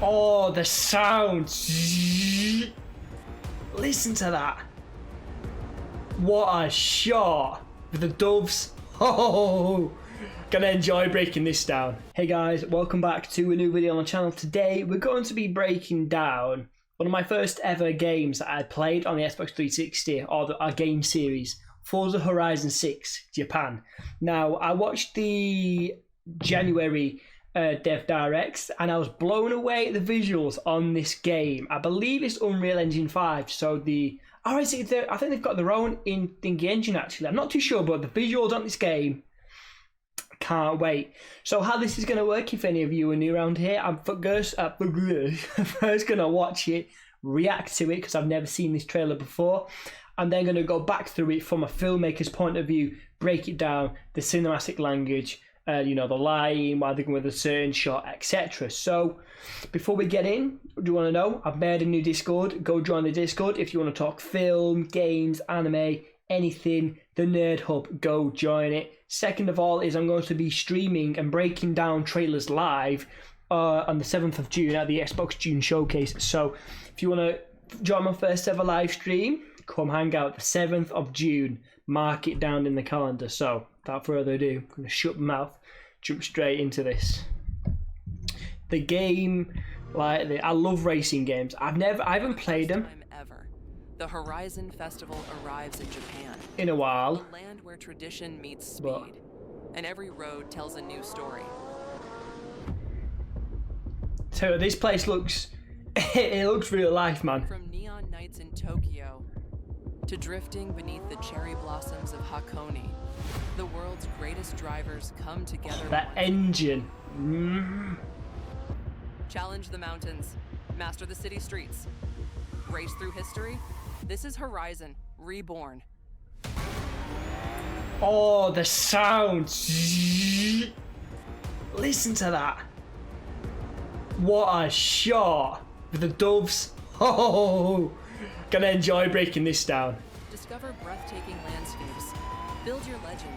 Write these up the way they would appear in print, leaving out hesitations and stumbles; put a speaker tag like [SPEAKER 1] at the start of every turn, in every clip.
[SPEAKER 1] Oh, the sound. Listen to that. What a shot with the doves. Oh, gonna enjoy breaking this down. Hey guys, welcome back to a new video on the channel. Today we're going to be breaking down one of my first ever games that I played on the Xbox 360, or our game series, Forza Horizon 6 Japan. Now, I watched the January Dev Directs and I was blown away at the visuals on this game. I believe it's Unreal Engine 5, so I think they've got their own in-thingy engine actually. I'm not too sure, but the visuals on this game, can't wait. So how this is going to work, if any of you are new around here, I'm first going to watch it, react to it, because I've never seen this trailer before. I'm then going to go back through it from a filmmaker's point of view, break it down, the cinematic language, the lighting, why they're going with a certain shot, etc. So before we get in, do you want to know? I've made a new Discord. Go join the Discord if you want to talk film, games, anime, anything, the Nerd Hub, go join it. Second of all is I'm going to be streaming and breaking down trailers live on the 7th of June at the Xbox June Showcase. So if you want to join my first ever live stream, come hang out the 7th of June. Mark it down in the calendar. So without further ado, I'm going to shut my mouth, jump straight into this. The game, I love racing games. I haven't played them
[SPEAKER 2] Ever. The Horizon Festival arrives in Japan.
[SPEAKER 1] In a while.
[SPEAKER 2] A land where tradition meets speed, and every road tells a new story.
[SPEAKER 1] So this place looks, it looks real life, man.
[SPEAKER 2] From neon nights in Tokyo to drifting beneath the cherry blossoms of Hakone, the world's greatest drivers come together.
[SPEAKER 1] That engine.
[SPEAKER 2] Challenge the mountains, master the city streets, race through history. This is Horizon Reborn.
[SPEAKER 1] Oh, the sound. Listen to that. What a shot with the doves. Oh, gonna enjoy breaking this down.
[SPEAKER 2] Discover breathtaking landscapes, build your legend,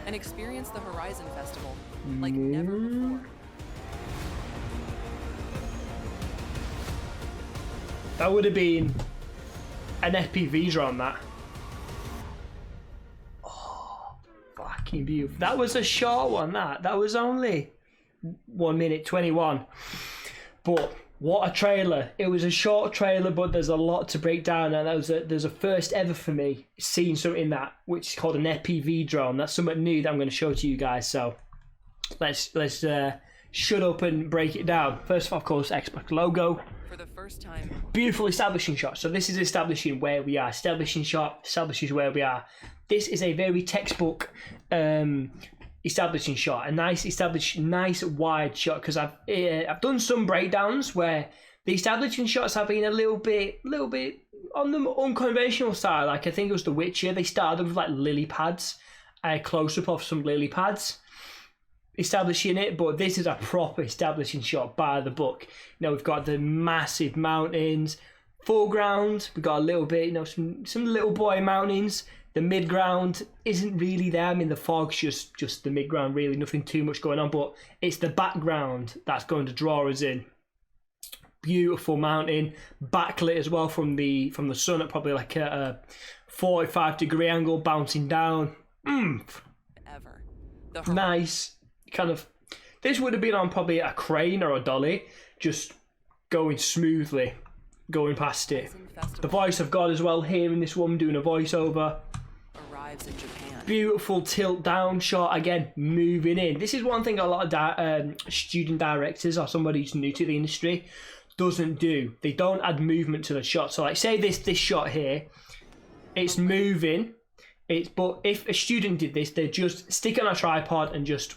[SPEAKER 2] and experience the Horizon Festival like never before.
[SPEAKER 1] That would have been an FPV drone, that. Oh, fucking beautiful. That was a short one, that was only 1 minute 21. But what a trailer. It was a short trailer, but there's a lot to break down, and there's a first ever for me seeing something which is called an FPV drone. That's something new that I'm going to show to you guys. So let's shut up and break it down. First of course, Xbox logo.
[SPEAKER 2] For the first time.
[SPEAKER 1] Beautiful establishing shot. So this is establishing where we are. Establishing shot establishes where we are. This is a very textbook establishing shot. A nice wide shot, because I've done some breakdowns where the establishing shots have been a little bit on the unconventional side. Like I think it was The Witcher. They started with like lily pads, a close up of some lily pads, establishing it, but this is a proper establishing shot by the book. We've got the massive mountains, foreground, we've got a little bit, some little boy mountains. The midground isn't really there. I mean, the fog's just the midground, really, nothing too much going on, but it's the background that's going to draw us in. Beautiful mountain, backlit as well from the sun at probably like a 45-degree angle, bouncing down.
[SPEAKER 2] Ever.
[SPEAKER 1] Nice. Kind of, this would have been on probably a crane or a dolly, just going smoothly, going past it. The voice of God as well, hearing this woman doing a voiceover.
[SPEAKER 2] Arrives in Japan.
[SPEAKER 1] Beautiful tilt down shot, again, moving in. This is one thing a lot of student directors or somebody who's new to the industry doesn't do. They don't add movement to the shot. So like say this shot here, it's moving, but if a student did this, they'd just stick it on a tripod and just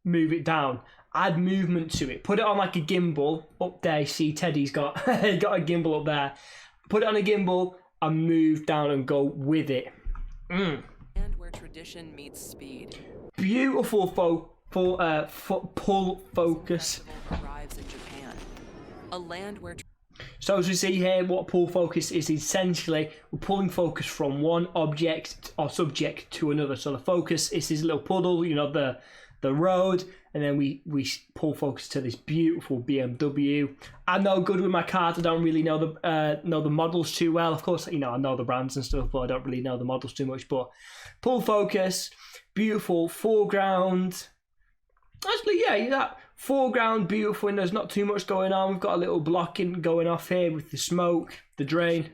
[SPEAKER 1] move it down, add movement to it, put it on like a gimbal up there. See, Teddy's got got a gimbal up there, put it on a gimbal and move down and go with it.
[SPEAKER 2] And where tradition meets speed.
[SPEAKER 1] Beautiful pull focus.
[SPEAKER 2] Arrives in Japan, a land where.
[SPEAKER 1] So as we see here, what pull focus is essentially we're pulling focus from one object or subject to another. So the focus is this little puddle, the road, and then we pull focus to this beautiful BMW. I'm no good with my cars. I don't really know the models too well. Of course, you know, I know the brands and stuff, but I don't really know the models too much. But pull focus, beautiful foreground. Actually, yeah, that foreground beautiful, and there's not too much going on. We've got a little blocking going off here with the smoke, the drain,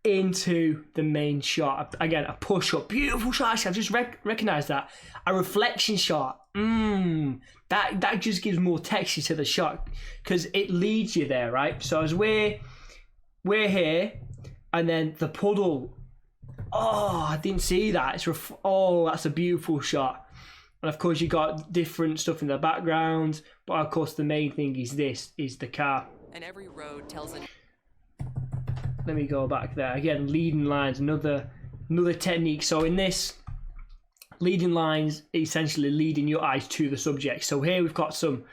[SPEAKER 1] into the main shot. Again, a push up, beautiful shot. Actually, I've just recognized that. A reflection shot. That just gives more texture to the shot because it leads you there, right? So as we're here, and then the puddle. Oh, I didn't see that. That's a beautiful shot. And of course, you got different stuff in the background, but of course, the main thing is the car.
[SPEAKER 2] And every road tells an.
[SPEAKER 1] Let me go back there again. Leading lines, another technique. So in this, leading lines essentially leading your eyes to the subject. So here we've got some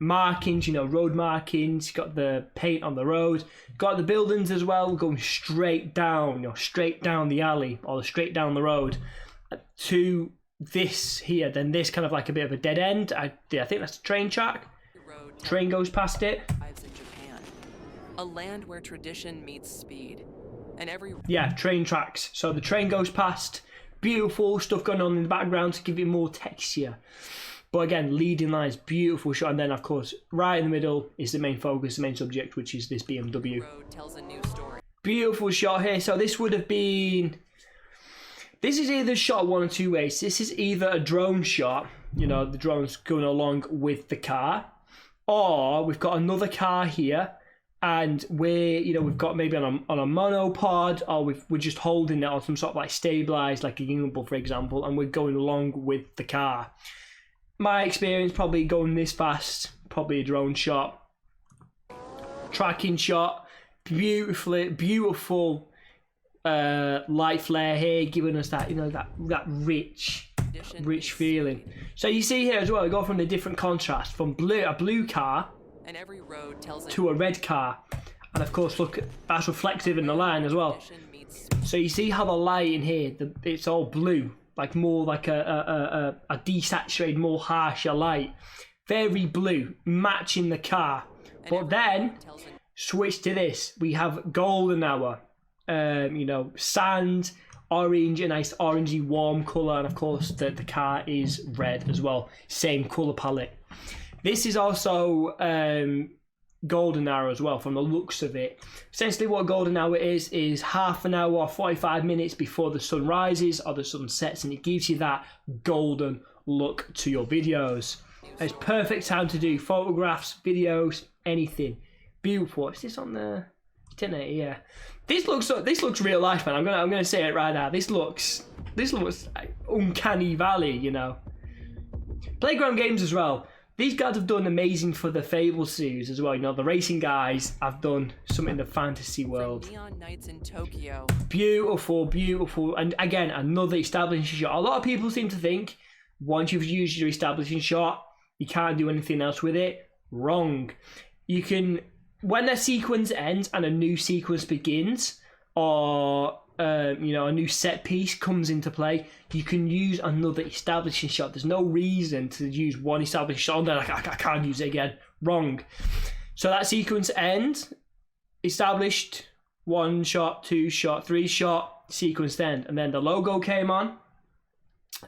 [SPEAKER 1] markings, you know, road markings. You've got the paint on the road. You've got the buildings as well, going straight down, you know, straight down the alley or straight down the road to this here. Then this kind of like a bit of a dead end. I think that's a train track. Train goes past it.
[SPEAKER 2] A land where tradition meets speed. And every
[SPEAKER 1] train tracks. So the train goes past, beautiful stuff going on in the background to give it more texture. But again, leading lines, beautiful shot, and then of course right in the middle is the main focus, the main subject, which is this BMW.
[SPEAKER 2] Road tells a new story.
[SPEAKER 1] Beautiful shot here. So this would have been. This is either shot one or two ways. This is either a drone shot, you know, the drone's going along with the car, or we've got another car here. And we've got maybe on a monopod, or we're just holding it on some sort of like stabilized, like a gimbal, for example, and we're going along with the car. My experience, probably going this fast, probably a drone shot. Tracking shot, beautiful light flare here, giving us that, you know, that rich feeling. So you see here as well, we go from the different contrast, from a blue car,
[SPEAKER 2] and every road tells
[SPEAKER 1] to a red car, and of course look, that's reflective in the line as well. So you see how the light in here, it's all blue, like more like a desaturated, more harsher light, very blue, matching the car. But then switch to this, we have golden hour, you know, sand, orange, a nice orangey warm color, and of course the car is red as well, same color palette. This is also golden hour as well, from the looks of it. Essentially what golden hour is half an hour or 45 minutes before the sun rises or the sun sets, and it gives you that golden look to your videos. It's perfect time to do photographs, videos, anything. Beautiful. Is this on the 1080? Yeah. This looks real life, man. I'm gonna say it right now. This looks like uncanny valley, you know. Playground games as well. These guys have done amazing for the Fable series as well. You know, the racing guys have done something in the fantasy world.
[SPEAKER 2] Neon Nights in Tokyo.
[SPEAKER 1] Beautiful, beautiful. And again, another establishing shot. A lot of people seem to think once you've used your establishing shot, you can't do anything else with it. Wrong. You can, when a sequence ends and a new sequence begins, or you know, a new set piece comes into play, you can use another establishing shot. There's no reason to use one establishing shot and then I can't use it again. Wrong. So that sequence ends, established, 1 shot, 2 shot, 3 shot, sequence end, and then the logo came on.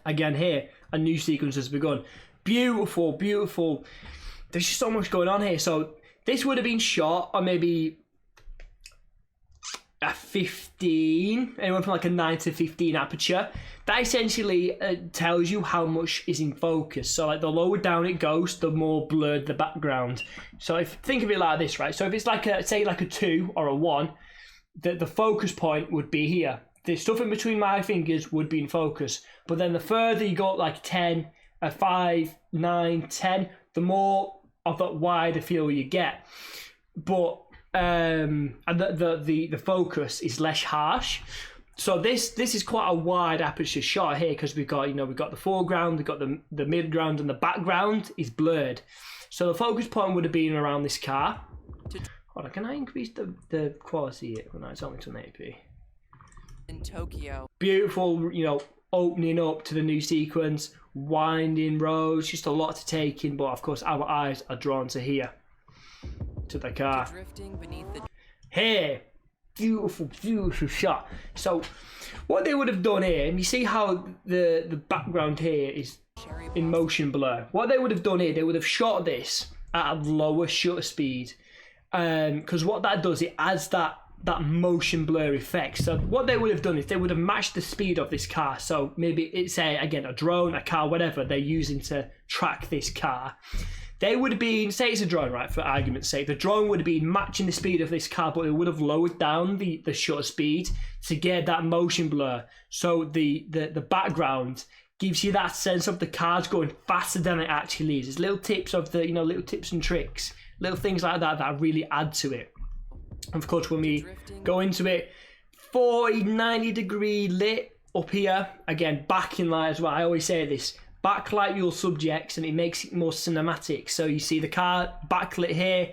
[SPEAKER 1] Again here, a new sequence has begun. Beautiful, beautiful. There's just so much going on here. So this would have been shot on maybe a 15, anywhere from like a 9 to 15 aperture. That essentially tells you how much is in focus. So like the lower down it goes, the more blurred the background. So if think of it like this, right? So if it's like say like a 2 or a 1, the focus point would be here. The stuff in between my fingers would be in focus. But then the further you go, like 10, a 5, 9, 10, the more of that wider field you get. But and the focus is less harsh. So this is quite a wide aperture shot here, because we've got the foreground, we've got the midground, and the background is blurred. So the focus point would have been around this car. Hold on, can I increase the quality here? No, it's only 1080p.
[SPEAKER 2] In Tokyo.
[SPEAKER 1] Beautiful, opening up to the new sequence, winding roads, just a lot to take in, but of course our eyes are drawn to here, to the car.
[SPEAKER 2] Drifting beneath the
[SPEAKER 1] Here, beautiful, beautiful shot. So what they would have done here, and you see how the background here is
[SPEAKER 2] cherry
[SPEAKER 1] in motion blur. What they would have done here, they would have shot this at a lower shutter speed, because what that does, it adds that motion blur effect. So what they would have done is they would have matched the speed of this car. So maybe it's again a drone, a car, whatever they're using to track this car. They would have been, say it's a drone, right, for argument's sake, the drone would have been matching the speed of this car, but it would have lowered down the shutter speed to get that motion blur. So the background gives you that sense of the car's going faster than it actually is. There's little tips of the, little tips and tricks, little things like that that really add to it. And of course, when we go into it, 40, 90 degree lit up here, again, backing light as well. I always say this, backlight your subjects and it makes it more cinematic. So you see the car backlit here,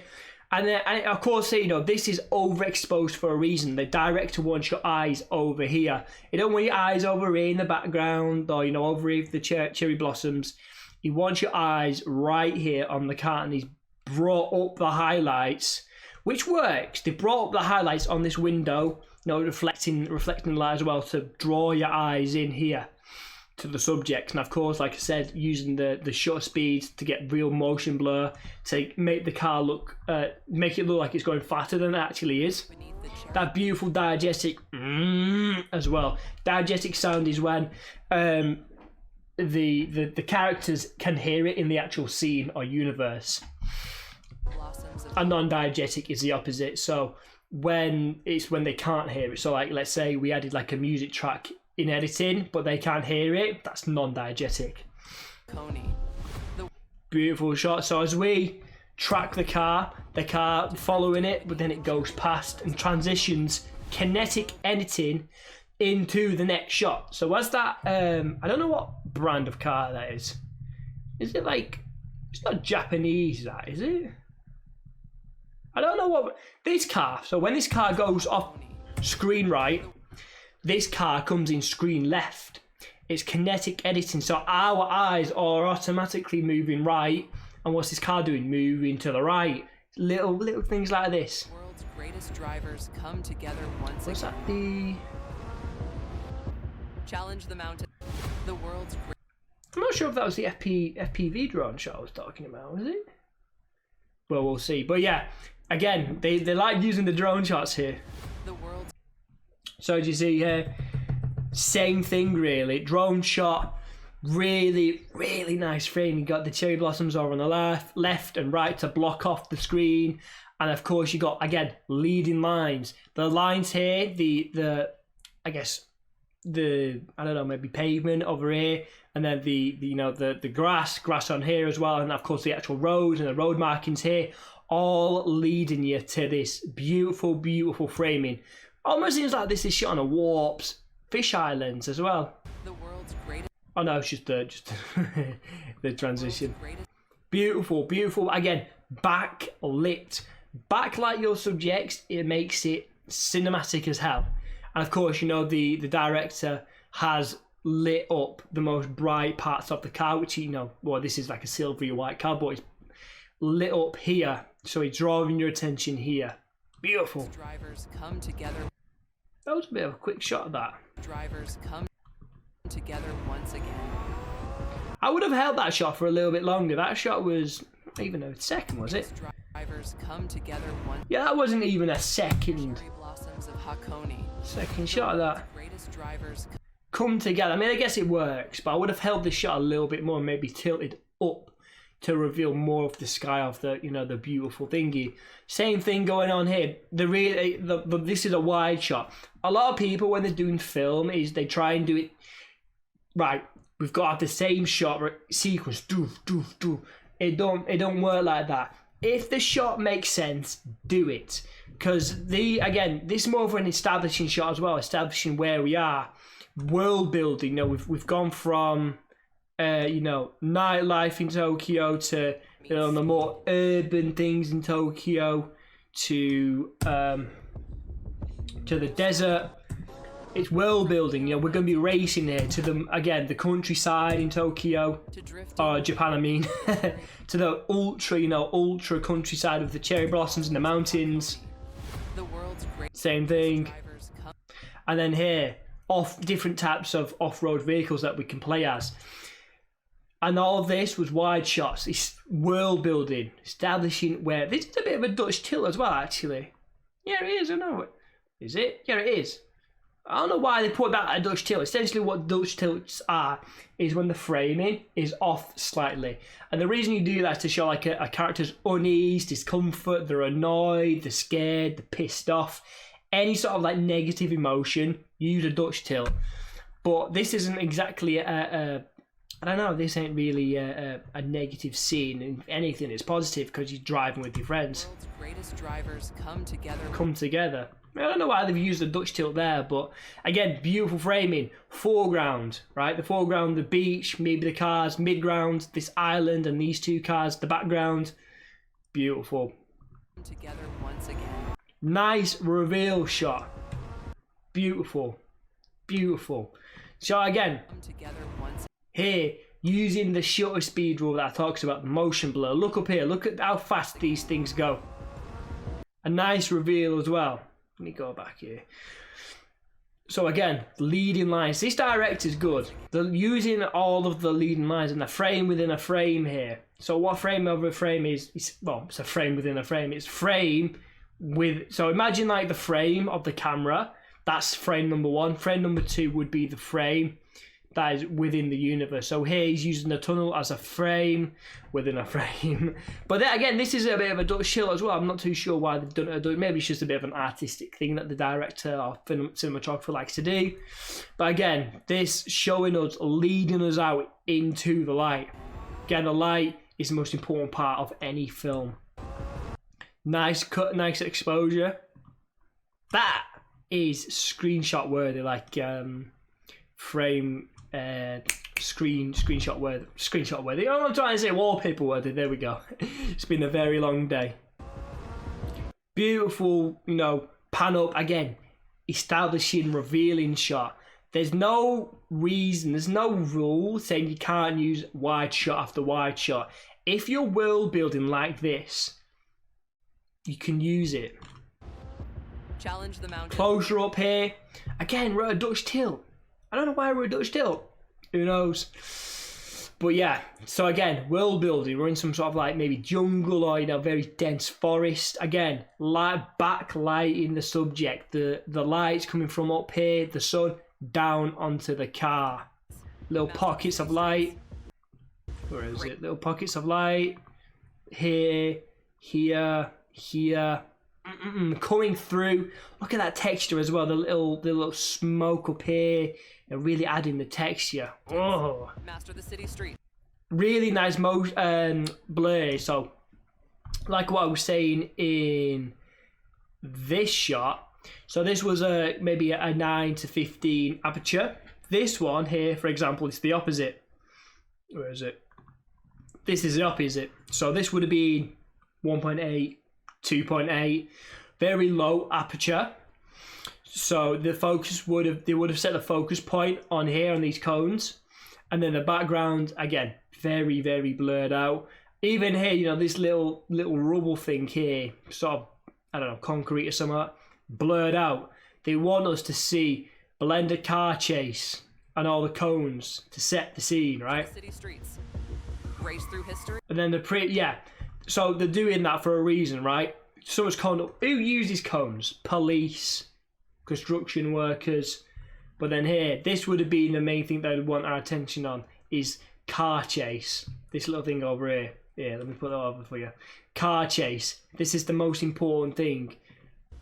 [SPEAKER 1] and of course, this is overexposed for a reason. The director wants your eyes over here. You don't want your eyes over here in the background, or over here the cherry blossoms. He wants your eyes right here on the car, and he's brought up the highlights, which works. They brought up the highlights on this window, reflecting light as well, to draw your eyes in here to the subject. And of course, like I said, using the shutter speed to get real motion blur to make the car look, make it look like it's going faster than it actually is. That beautiful diegetic as well. Diegetic sound is when the characters can hear it in the actual scene or universe. And non-diegetic is the opposite. So when they can't hear it. So like, let's say we added like a music track in editing, but they can't hear it, that's non-diegetic. Beautiful shot. So as we track the car following it, but then it goes past and transitions kinetic editing into the next shot. So as that, I don't know what brand of car that is. Is it like, it's not Japanese, that, is it? I don't know what, this car, so when this car goes off screen right, this car comes in screen left. It's kinetic editing, so our eyes are automatically moving right, and what's this car doing? Moving to the right. Little things like this.
[SPEAKER 2] World's greatest drivers come together once
[SPEAKER 1] What's
[SPEAKER 2] again.
[SPEAKER 1] that? The
[SPEAKER 2] Challenge the mountain. The world's
[SPEAKER 1] I'm not sure if that was the FPV drone shot I was talking about, was it? Well, we'll see. But yeah, again, they like using the drone shots here.
[SPEAKER 2] the world's
[SPEAKER 1] So as you see here, same thing really. Drone shot, really nice frame. You got the cherry blossoms over on the left and right to block off the screen, and of course you got again leading lines. The lines here, the I guess the I don't know, maybe pavement over here, and then the grass on here as well, and of course the actual roads and the road markings here, all leading you to this beautiful framing. Almost seems like this is shot on a warped fish islands as well.
[SPEAKER 2] the world's greatest
[SPEAKER 1] Oh no, it's just the transition. Beautiful. Again, backlit. Backlight your subjects, it makes it cinematic as hell. And of course, the director has lit up the most bright parts of the car, which, well, this is like a silvery white car, but it's lit up here. So it's drawing your attention here. Beautiful.
[SPEAKER 2] drivers come together.
[SPEAKER 1] That was a bit of a quick shot of that.
[SPEAKER 2] Drivers come together once again.
[SPEAKER 1] I would have held that shot for a little bit longer. That shot was not even a second, was it?
[SPEAKER 2] Drivers come together once.
[SPEAKER 1] Yeah, that wasn't even a second.
[SPEAKER 2] Cherry blossoms of Hakone.
[SPEAKER 1] Second shot of that.
[SPEAKER 2] Greatest drivers
[SPEAKER 1] Come together. I mean, I guess it works, but I would have held this shot a little bit more, maybe tilted up to reveal more of the sky of the, the beautiful thingy. Same thing going on here. This is a wide shot. A lot of people, when they're doing film, is they try and do it right. We've got to have the same shot sequence. Do. It don't work like that. If the shot makes sense, do it. Because this is more of an establishing shot as well, establishing where we are. World building. We've gone from nightlife in Tokyo to the more urban things in Tokyo to the desert, It's world building. You know, we're going to be racing here to the countryside in Tokyo, or Japan, I mean, to the ultra countryside of the cherry blossoms in the mountains. Same thing. And then here, different types of off-road vehicles that we can play as. And all of this was wide shots. It's world building, establishing where this is a bit of a Dutch tilt as well, actually. Yeah, it is. I know it. Is it? Yeah, it is. I don't know why they put that at a Dutch tilt. Essentially, what Dutch tilts are is when the framing is off slightly, and the reason you do that is to show like a character's unease, discomfort, they're annoyed, they're scared, they're pissed off, any sort of like negative emotion. Use a Dutch tilt, but this isn't exactly I don't know, this ain't really a negative scene. If anything, it's positive because you're driving with your friends.
[SPEAKER 2] World's greatest drivers come
[SPEAKER 1] together. I don't know why they've used the Dutch tilt there, but again, beautiful framing. Foreground, right? The foreground, the beach, maybe the cars. Midground, this island and these two cars. The background, beautiful.
[SPEAKER 2] Together once again.
[SPEAKER 1] Nice reveal shot. Beautiful. Beautiful. So again, here, using the shutter speed rule that I talked about, the motion blur. Look up here. Look at how fast these things go. A nice reveal as well. Let me go back here. So again, leading lines. This director's good. They're using all of the leading lines in a frame within a frame here. So what frame over frame is? Well, it's a frame within a frame. It's frame with. So imagine like the frame of the camera. That's frame number one. Frame number two would be the frame that is within the universe. So here he's using the tunnel as a frame within a frame. But then again, this is a bit of a Dutch tilt as well. I'm not too sure why they've done it. Maybe it's just a bit of an artistic thing that the director or cinematographer likes to do. But again, this showing us, leading us out into the light. Again, the light is the most important part of any film. Nice cut, nice exposure. That is screenshot worthy, like frame screenshot worthy. Oh, I'm trying to say wallpaper worthy. There we go. It's been a very long day. Beautiful, pan up again, establishing, revealing shot. There's no reason, there's no rule saying you can't use wide shot after wide shot. If you're world building like this, you can use it.
[SPEAKER 2] Challenge the mountain.
[SPEAKER 1] Closure up here. Again, we're at a Dutch tilt. I don't know why we're a Dutch tilt. Who knows? But yeah, so again, world building. We're in some sort of like maybe jungle or very dense forest. Again, backlighting the subject. The lights coming from up here, the sun down onto the car. Little pockets of light. Where is it? Little pockets of light. Here. Coming through. Look at that texture as well. The little smoke up here. Really adding the texture. Oh,
[SPEAKER 2] Master the city street.
[SPEAKER 1] Really nice blur. So, like what I was saying in this shot. So this was maybe a 9 to 15 aperture. This one here, for example, is the opposite. Where is it? This is the opposite. So this would have been 1.8, 2.8, very low aperture. So the focus they would have set the focus point on here on these cones, and then the background again very, very blurred out. Even here, this little rubble thing here, sort of, I don't know, concrete or something, blurred out. They want us to see blended car chase and all the cones to set the scene, right?
[SPEAKER 2] City streets. Race through history.
[SPEAKER 1] And then so they're doing that for a reason, right? Someone's cone. Who uses cones? Police, construction workers. But then here, this would have been the main thing they would want our attention on, is car chase. This little thing over here. Yeah, let me put that over for you. Car chase. This is the most important thing.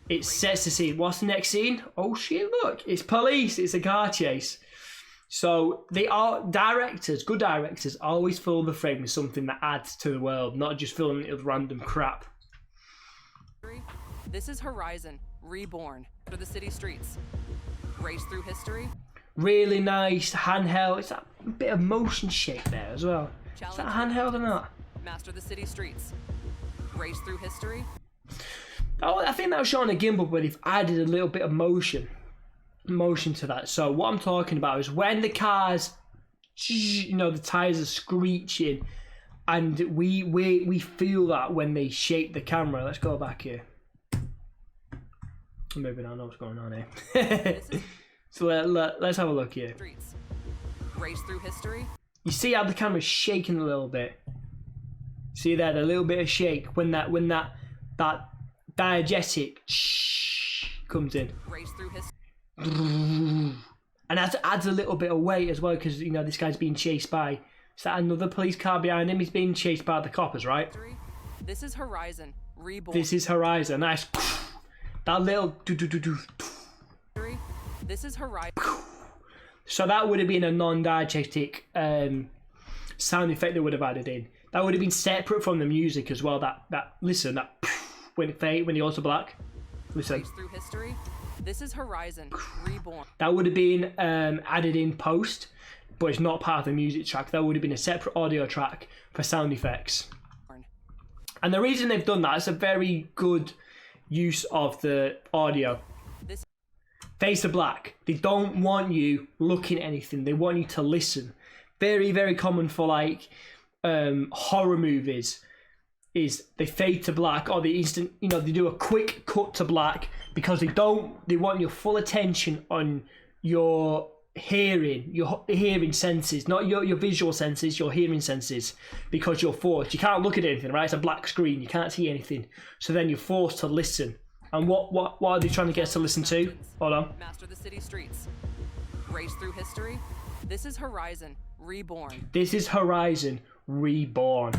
[SPEAKER 1] It sets the scene. What's the next scene? Oh shit, look. It's police. It's a car chase. So they are good directors always fill the frame with something that adds to the world, not just filling it with random crap.
[SPEAKER 2] This is Horizon, Reborn, for the city streets. Race through history.
[SPEAKER 1] Really nice handheld. It's that bit of motion shake there as well. Is that handheld or not?
[SPEAKER 2] Master the city streets. Race through history.
[SPEAKER 1] Oh, I think that was shot on a gimbal, but they've added a little bit of motion. motion to that. So what I'm talking about is when the cars, you know, the tires are screeching, and we feel that when they shake the camera. Let's go back here. Maybe I know what's going on here. So let's have a look here.
[SPEAKER 2] Race through history.
[SPEAKER 1] You see how the camera's shaking a little bit. See there, the little bit of shake when that diegetic comes in.
[SPEAKER 2] Race through history.
[SPEAKER 1] And that adds a little bit of weight as well, because, you know, this guy's being chased by, is that another police car behind him? He's being chased by the coppers, right?
[SPEAKER 2] This is Horizon Reborn.
[SPEAKER 1] This is Horizon. Nice. That little
[SPEAKER 2] This is Horizon.
[SPEAKER 1] So that would have been a non-diegetic sound effect they would have added in. That would have been separate from the music as well. That listen, that when it fade, when it goes to black. Listen.
[SPEAKER 2] Race through history. This is Horizon Reborn.
[SPEAKER 1] That would have been added in post, but it's not part of the music track. That would have been a separate audio track for sound effects. And the reason they've done that is a very good use of the audio. Face to black. They don't want you looking at anything. They want you to listen. Very, very common for like horror movies is they fade to black, or they instant, you know, they do a quick cut to black because they want your full attention on your hearing senses, not your visual senses, your hearing senses, because you're forced. You can't look at anything, right? It's a black screen. You can't see anything. So then you're forced to listen. And what are they trying to get us to listen to? Hold on.
[SPEAKER 2] Master the city streets. Race through history. This is Horizon Reborn.
[SPEAKER 1] This is Horizon Reborn.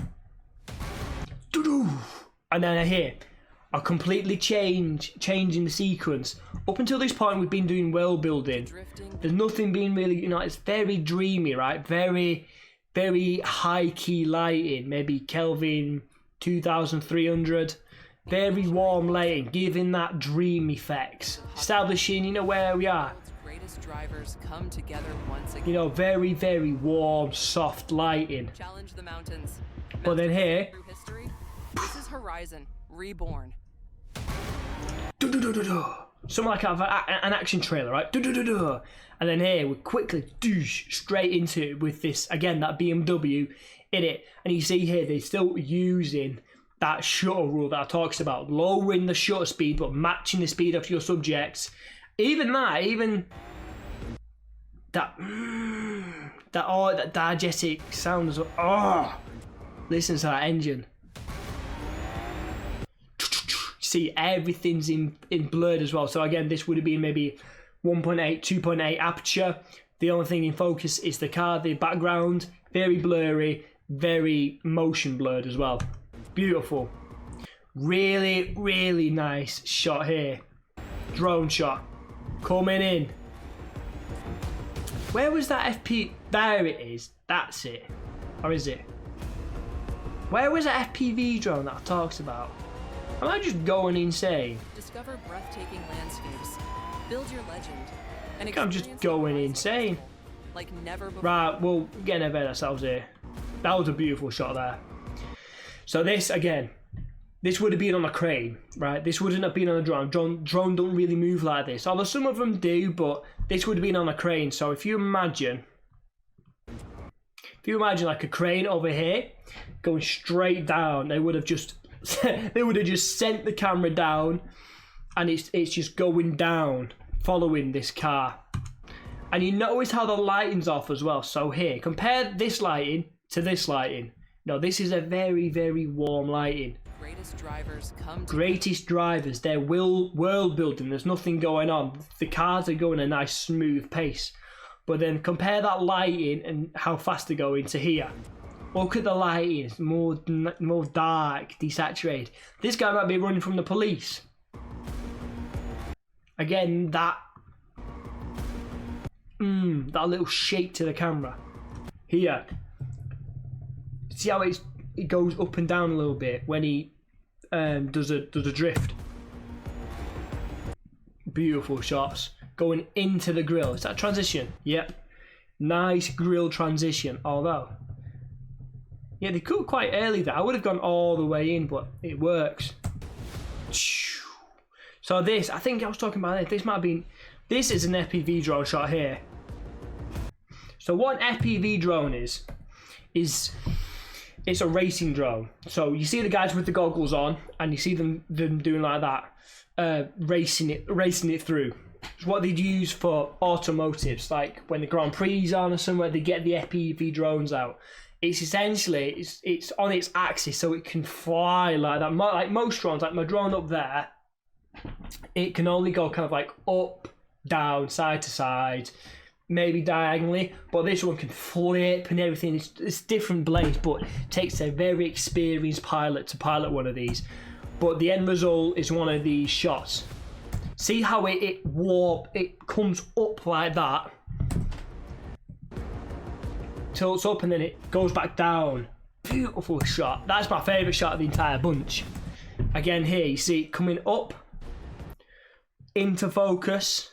[SPEAKER 1] And then I hear a completely changing the sequence. Up until this point, we've been doing world building. There's nothing being really, you know, it's very dreamy, right? Very, very high key lighting. Maybe Kelvin 2300. Very warm lighting, giving that dream effects. Establishing, you know, where we are.
[SPEAKER 2] Greatest drivers come together once again.
[SPEAKER 1] You know, very, very warm, soft lighting.
[SPEAKER 2] Challenge the mountains.
[SPEAKER 1] But then here,
[SPEAKER 2] Through history. This is Horizon Reborn.
[SPEAKER 1] something like an action trailer, right? And then here we quickly straight into it with this again, that BMW in it. And you see here they're still using that shutter rule that I talks about, lowering the shutter speed but matching the speed of your subjects. Even that diegetic sound as well. Oh, listen to that engine. See, everything's in blurred as well. So again, this would have been maybe 1.8, 2.8 aperture. The only thing in focus is the car, the background, very blurry, very motion blurred as well. Beautiful. Really, really nice shot here. Drone shot. Coming in. Where was that FP? There it is. That's it. Or is it? Where was that FPV drone that I talked about? Am I just going insane?
[SPEAKER 2] Discover breathtaking landscapes. Build your legend. And
[SPEAKER 1] I'm just going insane.
[SPEAKER 2] Like never before.
[SPEAKER 1] Right, we'll get ahead of ourselves here. That was a beautiful shot there. So this, again, this would have been on a crane, right? This wouldn't have been on a drone. Drone don't really move like this. Although some of them do, but this would have been on a crane. So if you imagine like a crane over here going straight down, they would have just sent the camera down, and it's just going down, following this car. And you notice how the lighting's off as well. So here, compare this lighting to this lighting. No, this is a very, very warm lighting.
[SPEAKER 2] Greatest drivers come.
[SPEAKER 1] Greatest drivers. They're world building. There's nothing going on. The cars are going a nice smooth pace. But then compare that lighting and how fast they're going to here. Look at the lighting. It's more dark, desaturated. This guy might be running from the police. Again, that little shake to the camera. Here. See how it goes up and down a little bit when he does a drift. Beautiful shots. Going into the grill. Is that transition? Yep. Nice grill transition. Although, yeah, they cut quite early there. I would have gone all the way in, but it works. So this, I think I was talking about this. This might have been This is an FPV drone shot here. So what an FPV drone is it's a racing drone. So you see the guys with the goggles on, and you see them doing like that, racing it through. It's what they'd use for automotives, like when the Grand Prix on or somewhere, they get the FPV drones out. It's essentially, it's on its axis, so it can fly like that. Like most drones, like my drone up there, it can only go kind of like up, down, side to side, maybe diagonally, but this one can flip and everything. It's different blades, but it takes a very experienced pilot to pilot one of these. But the end result is one of these shots. See how it comes up like that, tilts up, and then it goes back down. Beautiful shot. That's my favourite shot of the entire bunch. Again here, you see it coming up into focus.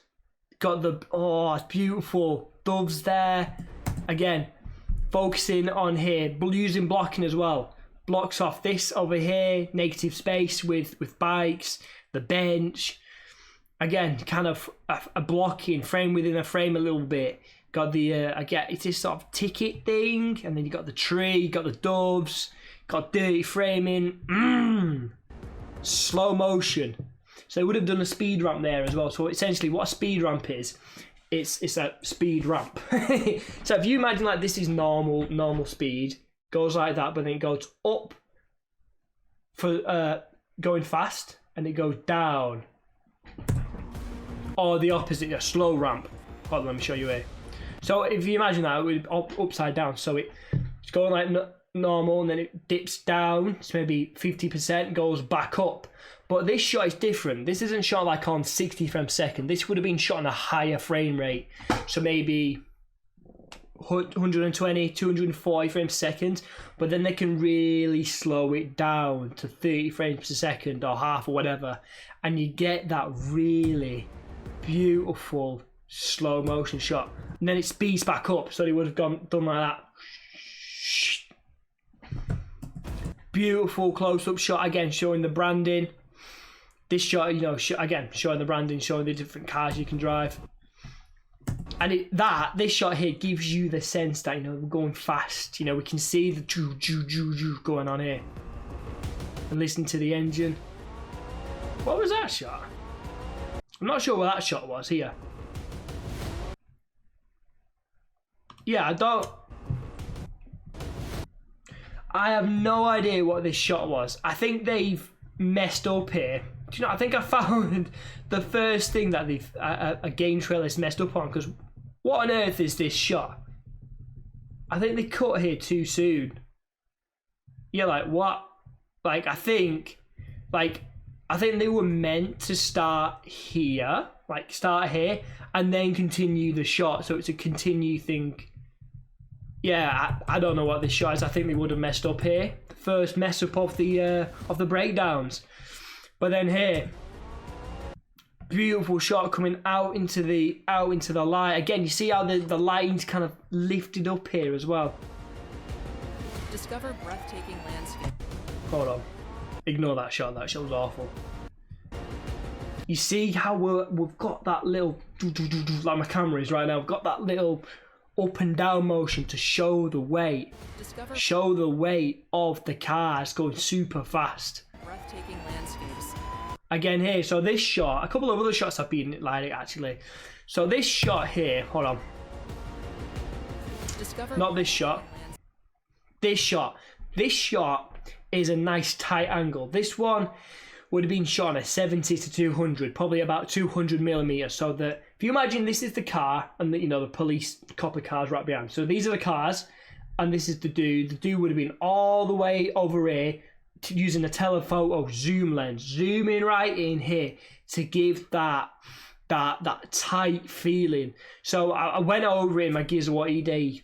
[SPEAKER 1] Got the, oh, it's beautiful. Doves there. Again, focusing on here, using blocking as well. Blocks off this over here, negative space with bikes, the bench. Again, kind of a blocking, frame within a frame a little bit. Got the, again, it's this sort of ticket thing, and then you got the tree, you got the doves, got dirty framing. Slow motion. So they would have done a speed ramp there as well. So essentially what a speed ramp is, it's a speed ramp. So if you imagine like this is normal speed, goes like that, but then it goes up for going fast, and it goes down. Or the opposite, a slow ramp. Hold on, let me show you here. So if you imagine that, it would be upside down. So it's going like normal, and then it dips down. It's maybe 50%, goes back up. But this shot is different. This isn't shot like on 60 frames per second. This would have been shot on a higher frame rate. So maybe 120, 240 frames per second. But then they can really slow it down to 30 frames per second or half or whatever. And you get that really beautiful slow motion shot. And then it speeds back up. So they would have done like that. Beautiful close-up shot again, showing the branding. This shot, you know, again, showing the branding, showing the different cars you can drive. And this shot here gives you the sense that, you know, we're going fast. You know, we can see the joo going on here. And listen to the engine. What was that shot? I'm not sure what that shot was here. Yeah, I have no idea what this shot was. I think they've messed up here. Do you know, I think I found the first thing that a game trailer's messed up on, because what on earth is this shot? I think they cut here too soon. Yeah, like what? Like I think they were meant to start here, like start here, and then continue the shot. So it's a continue thing. Yeah, I don't know what this shot is. I think they would have messed up here. The first mess up of the breakdowns. But then here, beautiful shot coming out into the light. Again, you see how the lighting's kind of lifted up here as well.
[SPEAKER 2] Discover breathtaking landscape.
[SPEAKER 1] Hold on, ignore that shot. That shot was awful. You see how we've got that little, like my camera is right now. We've got that little up and down motion to show the weight. Show the weight of the cars going super fast.
[SPEAKER 2] Breathtaking landscapes.
[SPEAKER 1] Again here, so this shot, a couple of other shots have been like it actually. So this shot here, hold on. Not this shot. This shot. This shot is a nice tight angle. This one would have been shot on a 70 to 200, probably about 200 millimeters. So that if you imagine this is the car, and the police copper cars right behind. So these are the cars, and this is the dude. The dude would have been all the way over here, using a telephoto zoom lens, zooming right in here to give that tight feeling. So I went over in my Gears of War ED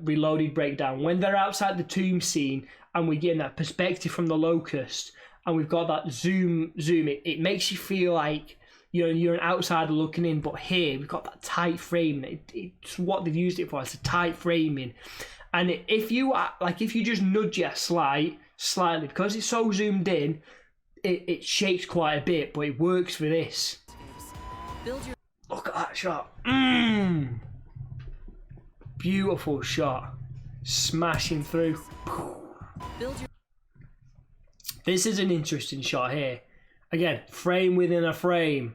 [SPEAKER 1] Reloaded breakdown when they're outside the tomb scene, and we get that perspective from the locust, and we've got that zoom. It makes you feel like you're an outsider looking in, but here we've got that tight frame. It's what they've used it for. It's a tight framing, and if you just nudge it slightly, because it's so zoomed in, it shakes quite a bit, but it works for this. Look at that shot. Beautiful shot. Smashing through. This is an interesting shot here. Again, frame within a frame.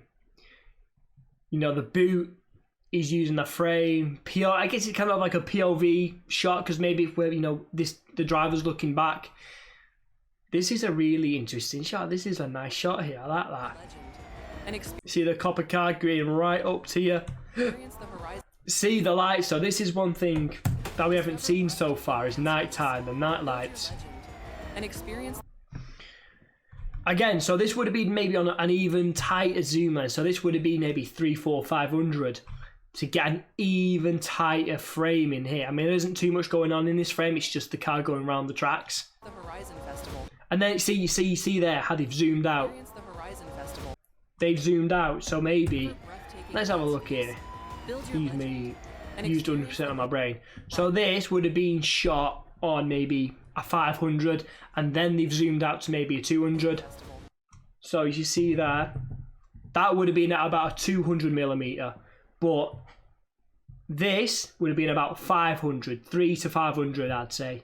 [SPEAKER 1] You know, the boot is using a frame. I guess it's kind of like a POV shot, because maybe if we're, you know, the driver's looking back. This is a really interesting shot. This is a nice shot here. I like that. See the copper car going right up to you. See the lights. So this is one thing that we haven't seen so far, is nighttime, the night lights. Again, so this would have been maybe on an even tighter zoom lens. So this would have been maybe 300, 400, 500 to get an even tighter frame in here. I mean, there isn't too much going on in this frame. It's just the car going around the tracks. And then you see there how they've zoomed out. They've zoomed out. So maybe let's have a look here. Excuse me, used 100% of my brain. So this would have been shot on maybe a 500, and then they've zoomed out to maybe a 200. So you see that would have been at about a 200mm, but this would have been about 500, 300 to 500, I'd say.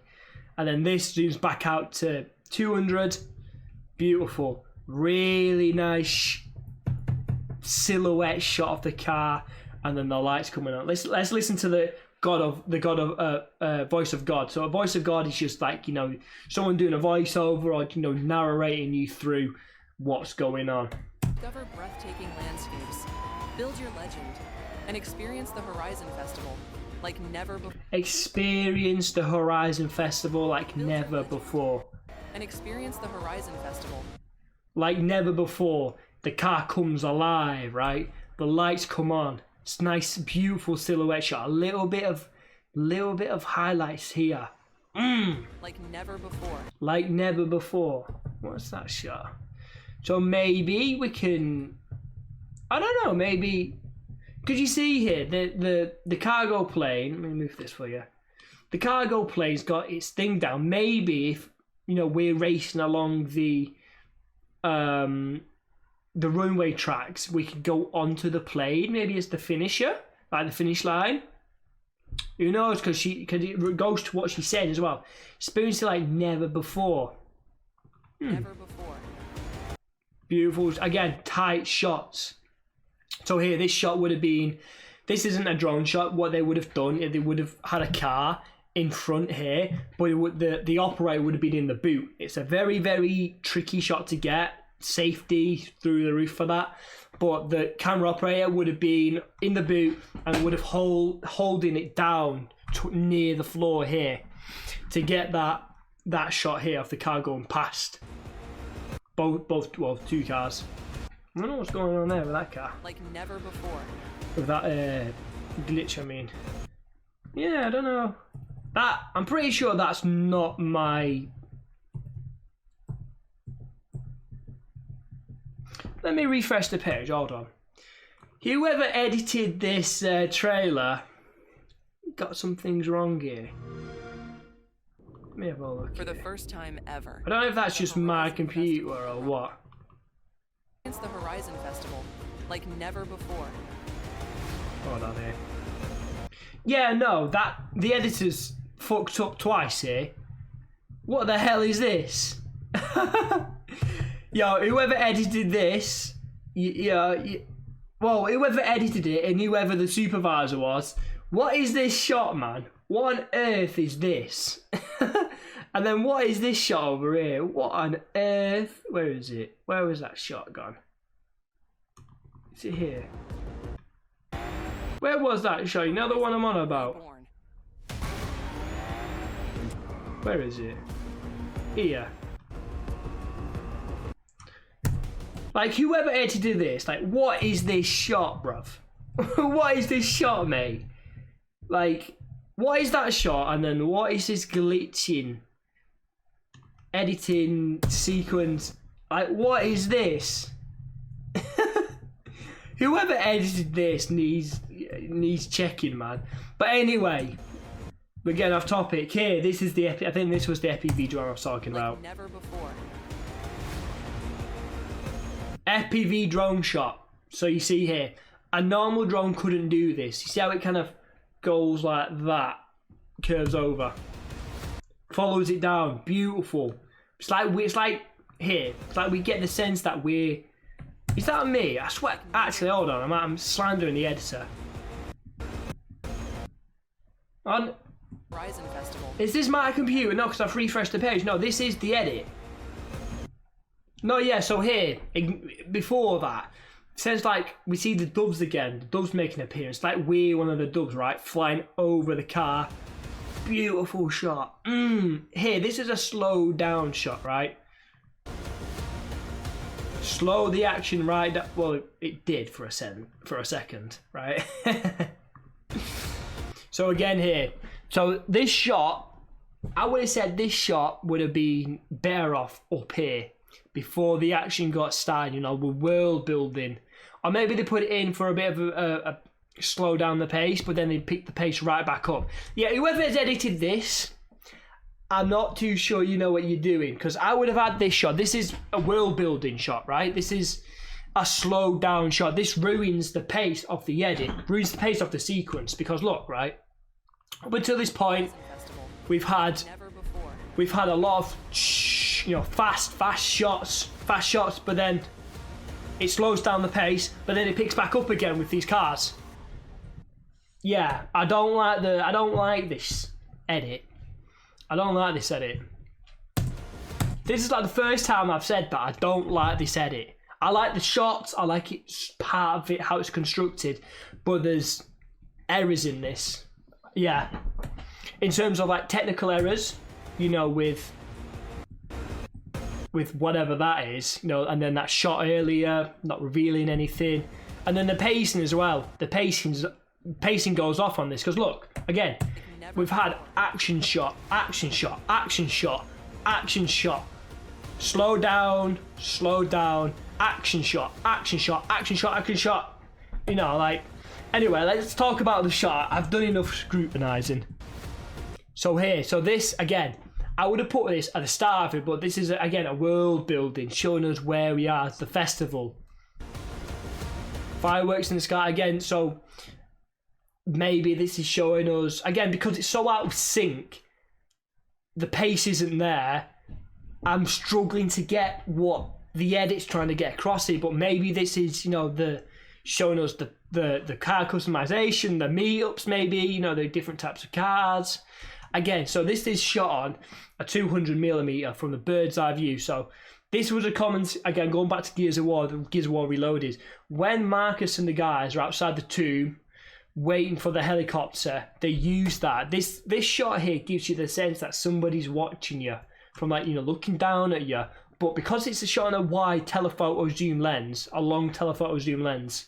[SPEAKER 1] And then this zooms back out to 200. Beautiful, really nice silhouette shot of the car, and then the lights coming on. Let's listen to the voice of God. So a voice of God is just like, you know, someone doing a voiceover, or, you know, narrating you through what's going on.
[SPEAKER 2] Discover breathtaking landscapes, build your legend, and experience the Horizon Festival like never before.
[SPEAKER 1] Experience the Horizon Festival like never before.
[SPEAKER 2] And experience the Horizon Festival
[SPEAKER 1] like never before. The car comes alive, right? The lights come on. It's nice, beautiful silhouette shot. A little bit of highlights here.
[SPEAKER 2] Like never before.
[SPEAKER 1] Like never before. What's that shot? So maybe we can, I don't know, maybe, could you see here the cargo plane? Let me move this for you. The cargo plane's got its thing down. Maybe if, you know, we're racing along the runway tracks, we could go onto the plane. Maybe it's the finisher, like the finish line. Who knows? Because it goes to what she said as well. Experienced it like never before.
[SPEAKER 2] Never before.
[SPEAKER 1] Beautiful. Again, tight shots. So here, this shot would have been. This isn't a drone shot. What they would have done, they would have had a car in front here, but the operator would have been in the boot. It's a very, very tricky shot to get. Safety through the roof for that, but the camera operator would have been in the boot and would have holding it down near the floor here to get that shot here of the car going past both two cars. I don't know what's going on there with that car,
[SPEAKER 2] like never before,
[SPEAKER 1] with that glitch. I mean, yeah, I don't know, that I'm pretty sure that's not my. Let me refresh the page, hold on. Whoever edited this trailer got some things wrong here. Let me have a look.
[SPEAKER 2] For the first time ever.
[SPEAKER 1] I don't know if that's just my computer or what.
[SPEAKER 2] It's the Horizon Festival like never before.
[SPEAKER 1] Hold on here. Yeah, no, the editor's fucked up twice here. What the hell is this? Yo, whoever edited this, well, whoever edited it and whoever the supervisor was, what is this shot, man? What on earth is this? And then what is this shot over here? What on earth? Where is it? Where was that shot gone? Is it here? Where was that shot? You know the one I'm on about? Where is it? Here. Like, whoever edited this, like, what is this shot, bruv? What is this shot, mate? Like, what is that shot? And then what is this glitching editing sequence? Like, what is this? Whoever edited this needs checking, man. But anyway, we're getting off topic here. This is the I think this was the FPV drone I was talking about.
[SPEAKER 2] Never before.
[SPEAKER 1] FPV drone shot. So you see here, A normal drone couldn't do this. You see how it kind of goes like that, curves over, follows it down, beautiful. It's like here, it's like we get the sense that we're, is that me? I swear, actually, hold on, I'm slandering the editor. On,
[SPEAKER 2] Horizon Festival.
[SPEAKER 1] is this my computer? No, because I've refreshed the page. No, this is the edit. No, yeah, so here, before that, it says like, we see the doves again, the doves make an appearance, like we're one of the doves, right, flying over the car. Beautiful shot. Here, this is a slow down shot, right? Slow the action right down. Well, it did for a second, right? So again here, so this shot, I would have said this shot would have been better off up here before the action got started, you know, with world building. Or maybe they put it in for a bit of a slow down the pace, but then they pick the pace right back up. Yeah, whoever has edited this, I'm not too sure you know what you're doing, because I would have had this shot. This is a world building shot, right? This is a slow down shot. This ruins the pace of the edit, ruins the pace of the sequence, because look, right? Up until this point, we've had a lot of, you know, fast shots, but then it slows down the pace, but then it picks back up again with these cars. Yeah, I don't like this edit. I don't like this edit. This is like the first time I've said that I don't like this edit. I like the shots, I like it, part of it, how it's constructed, but there's errors in this. Yeah. In terms of like technical errors, you know, with whatever that is, you know, and then that shot earlier, not revealing anything. And then the pacing as well. The pacing goes off on this, because look, again, we've had action shot, action shot, action shot, action shot, slow down, action shot, action shot, action shot, action shot. You know, like, anyway, let's talk about the shot. I've done enough scrutinizing. So here, so this, again, I would have put this at the start of it, but this is, again, a world building, showing us where we are, the festival. Fireworks in the sky again, so maybe this is showing us, again, because it's so out of sync, the pace isn't there. I'm struggling to get what the edit's trying to get across here, but maybe this is, you know, showing us the car customization, the meetups, maybe, you know, the different types of cars. Again, so this is shot on a 200mm from the bird's eye view. So this was a comment, again, going back to Gears of War Reloaded. When Marcus and the guys are outside the tomb, waiting for the helicopter, they use that. This shot here gives you the sense that somebody's watching you from, like, you know, looking down at you. But because it's a shot on a wide telephoto zoom lens, a long telephoto zoom lens,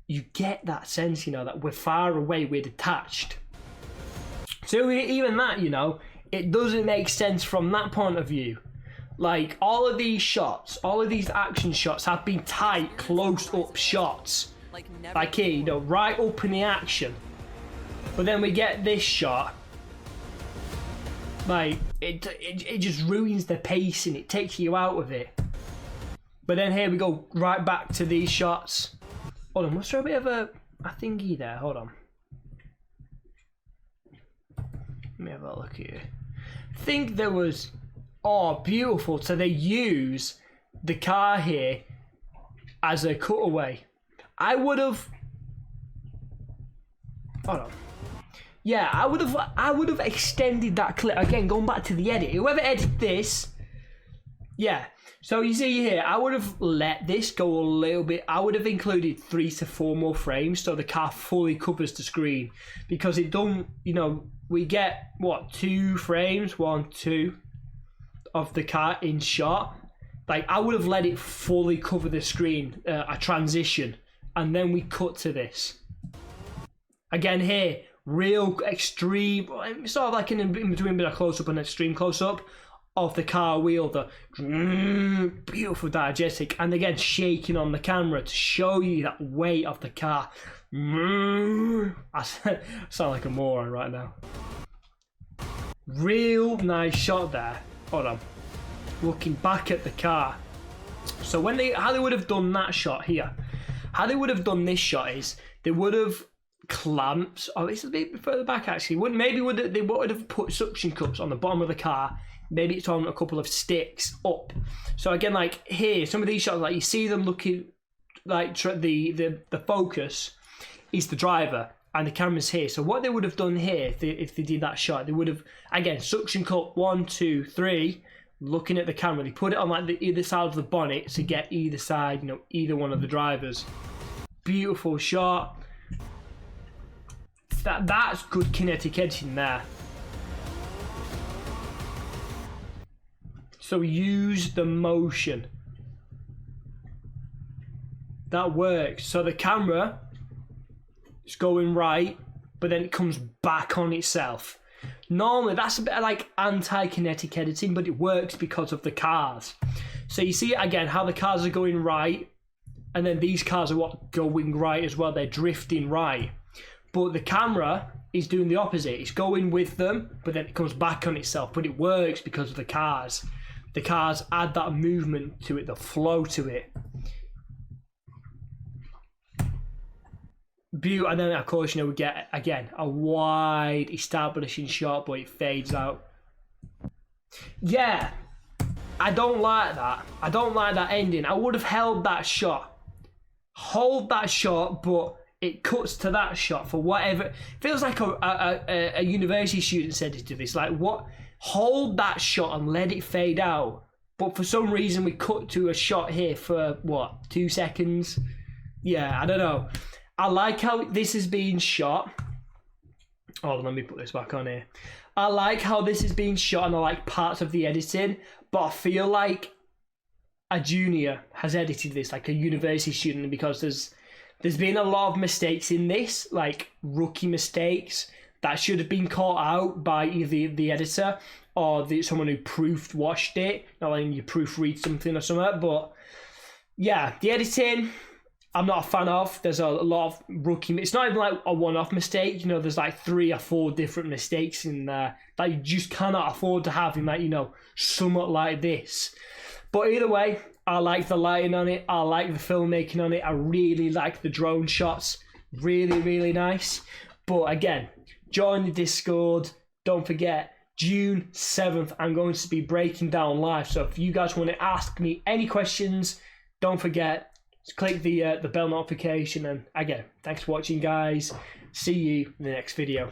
[SPEAKER 1] you get that sense, you know, that we're far away, we're detached. So even that, you know, it doesn't make sense from that point of view. Like, all of these shots, all of these action shots have been tight, close-up shots. Like here, you know, right up in the action. But then we get this shot. Like, it just ruins the pacing. It takes you out of it. But then here we go right back to these shots. Hold on, was there a bit of a thingy there? Hold on. Let me have a look here. I think there was... Oh, beautiful. So they use the car here as a cutaway. I would have... Hold on. Yeah, I would have extended that clip. Again, going back to the edit. Whoever edited this... Yeah. So you see here, I would have let this go a little bit. I would have included 3 to 4 more frames so the car fully covers the screen. Because it don't, you know, we get, what, 2 frames? 1, 2 of the car in shot. Like, I would have let it fully cover the screen, a transition. And then we cut to this. Again here, real extreme, sort of like in between a bit of close-up and extreme close-up of the car wheel, the beautiful diegetic, and again shaking on the camera to show you that weight of the car. I sound like a moron right now. Real nice shot there. Hold on. Looking back at the car. So when how they would have done that shot here, How they would have done this shot is they would have clamps. Oh, it's a bit further back actually. They would have put suction cups on the bottom of the car. Maybe it's on a couple of sticks up. So again, like here, some of these shots, like you see them looking like the focus is the driver and the camera's here. So what they would have done here, if they did that shot, they would have again suction cup 1, 2, 3, looking at the camera. They put it on like the either side of the bonnet to get either side, you know, either one of the drivers. Beautiful shot. That's good kinetic editing there. So use the motion. That works. So the camera is going right, but then it comes back on itself. Normally that's a bit of like anti-kinetic editing, but it works because of the cars. So you see again how the cars are going right, and then these cars are going right as well. They're drifting right. But the camera is doing the opposite. It's going with them, but then it comes back on itself. But it works because of the cars. The cars add that movement to it, the flow to it. Beautiful. And then, of course, you know, we get, again, a wide establishing shot, but it fades out. Yeah, I don't like that. I don't like that ending. I would have held that shot. Hold that shot, but it cuts to that shot for whatever. Feels like a university student said it to this. Like, what? Hold that shot and let it fade out. But for some reason, we cut to a shot here for, what, 2 seconds? Yeah, I don't know. I like how this is being shot. Hold on, let me put this back on here. I like how this is being shot and I like parts of the editing, but I feel like a junior has edited this, like a university student, because there's been a lot of mistakes in this, like rookie mistakes that should have been caught out by either the editor or someone who watched it, not letting you proofread something or something. But yeah, the editing, I'm not a fan of. There's a lot of rookie. It's not even like a one-off mistake. You know, there's like 3 or 4 different mistakes in there that you just cannot afford to have in like, you know, somewhat like this. But either way, I like the lighting on it. I like the filmmaking on it. I really like the drone shots. Really, really nice. But again, join the Discord. Don't forget, June 7th, I'm going to be breaking down live. So if you guys want to ask me any questions, don't forget, click the bell notification. And again, thanks for watching, guys. See you in the next video.